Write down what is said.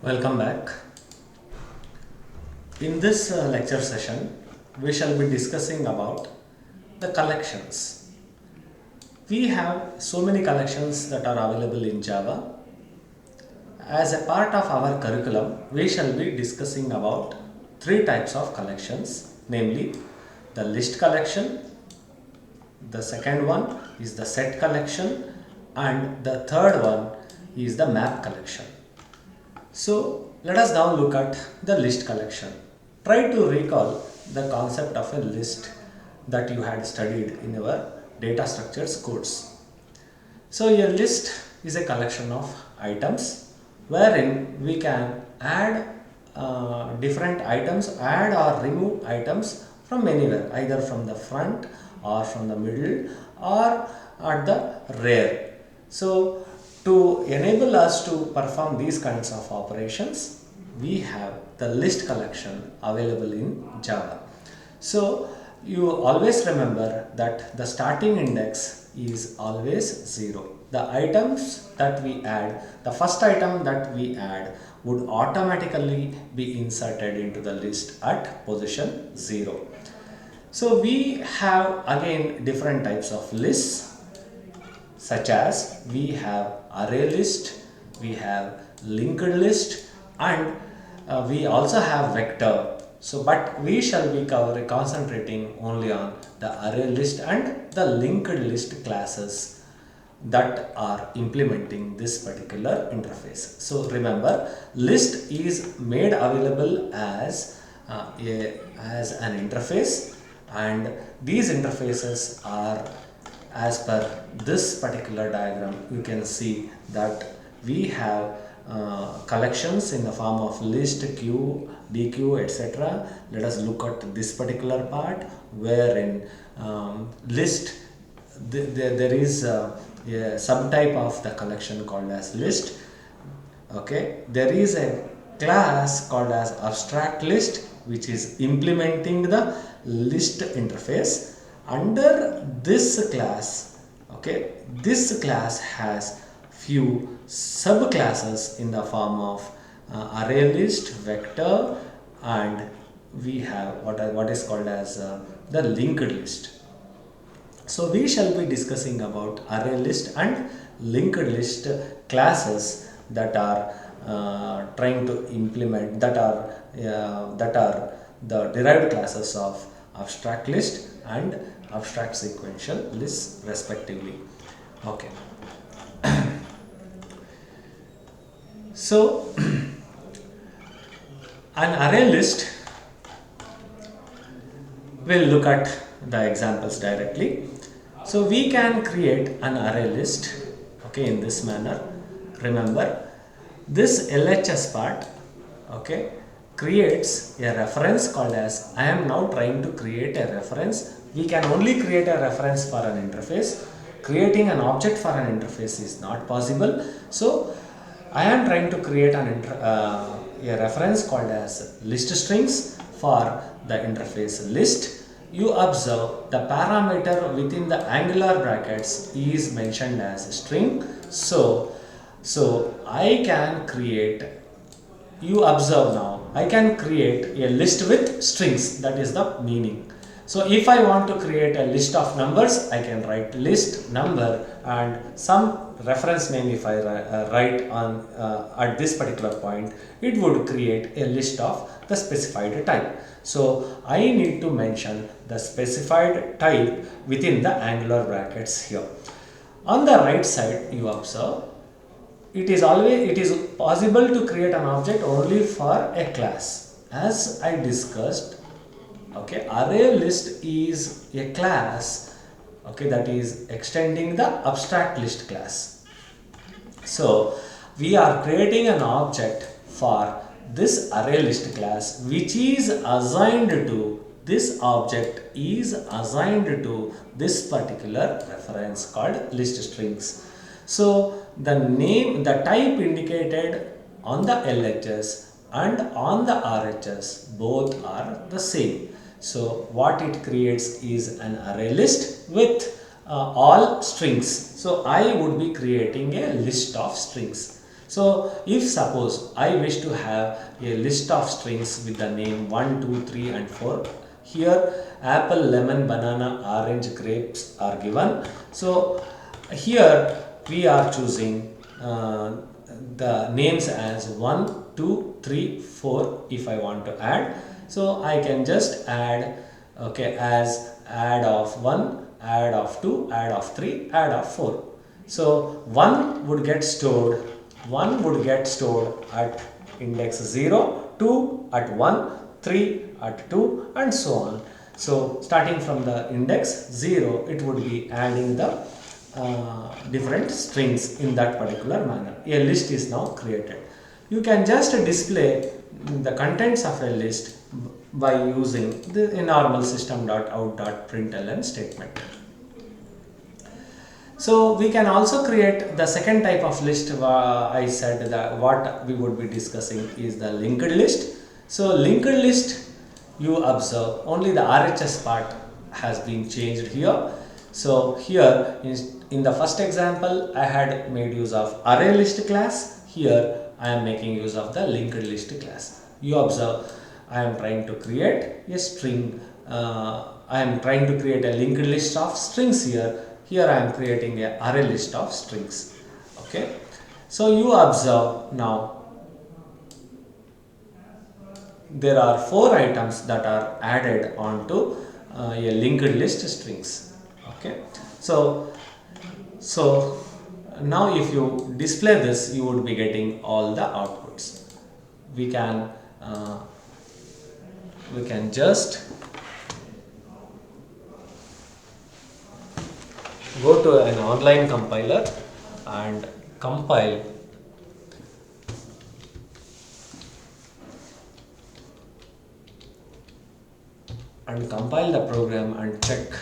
Welcome back. In this lecture session, we shall be discussing about the collections. We have so many collections that are available in Java. As a part of our curriculum, we shall be discussing about three types of collections, namely the list collection, the second one is the set collection, and the third one is the map collection. So let us now look at the list collection. Try to recall the concept of a list that you had studied in your data structures course. So a list is a collection of items wherein we can add different items, add or remove items from anywhere, either from the front or from the middle or at the rear. So to enable us to perform these kinds of operations, we have the list collection available in Java. So you always remember that the starting index is always 0. The items that we add, the first item that we add would automatically be inserted into the list at position 0. So we have again different types of lists, such as we have Arraylist, we have Linkedlist, and we also have vector. So but we shall be concentrating only on the Arraylist and the Linkedlist classes that are implementing this particular interface. So remember, list is made available as an interface, and these interfaces are as per this particular diagram. You can see that we have collections in the form of list, queue, dequeue, etc. Let us look at this particular part wherein list, there is a subtype of the collection called as list. Okay, there is a class called as abstract list which is implementing the list interface. Under this class, okay, this class has few subclasses in the form of Arraylist, vector, and we have what is called as the linked list. So we shall be discussing about Arraylist and linked list classes that are trying to implement, that are the derived classes of abstract list and abstract sequential lists respectively. Okay. So an array list, we'll look at the examples directly. So we can create an array list, okay, in this manner. Remember, this LHS part, okay, creates a reference called as, I am now trying to create a reference. We can only create a reference for an interface. Creating an object for an interface is not possible. So I am trying to create a reference called as list strings for the interface list. You observe the parameter within the angular brackets is mentioned as string. So I can create, you observe now, I can create a list with strings, that is the meaning. So if I want to create a list of numbers, I can write list number and some reference name. If I write on at this particular point, it would create a list of the specified type. So I need to mention the specified type within the angular brackets here. On the right side, you observe it is possible to create an object only for a class. As I discussed, okay, array list is a class, okay, that is extending the abstract list class. So we are creating an object for this array list class, which is assigned to, this object is assigned to this particular reference called list strings. So the name, the type indicated on the LHS and on the RHS both are the same. So what it creates is an array list with all strings. So I would be creating a list of strings. So if suppose I wish to have a list of strings with the name 1, 2, 3 and 4, here apple, lemon, banana, orange, grapes are given. So here we are choosing the names as 1, 2, 3, 4 if I want to add. So I can just add, okay, as add of 1, add of 2, add of 3, add of 4. So 1 would get stored at index 0, 2 at 1, 3 at 2 and so on. So starting from the index 0, it would be adding the different strings in that particular manner. A list is now created. You can just display the contents of a list by using the normal system.out.println statement. So we can also create the second type of list. I said that what we would be discussing is the linked list. So linked list, you observe only the RHS part has been changed here. So here in the first example I had made use of Arraylist class. Here I am making use of the linked list class. You observe I am trying to create a string. I am trying to create a linked list of strings here. Here I am creating a array list of strings. Okay. So you observe now there are 4 items that are added onto a linked list strings. Okay. So now if you display this, you would be getting all the outputs. We can just go to an online compiler and compile the program and check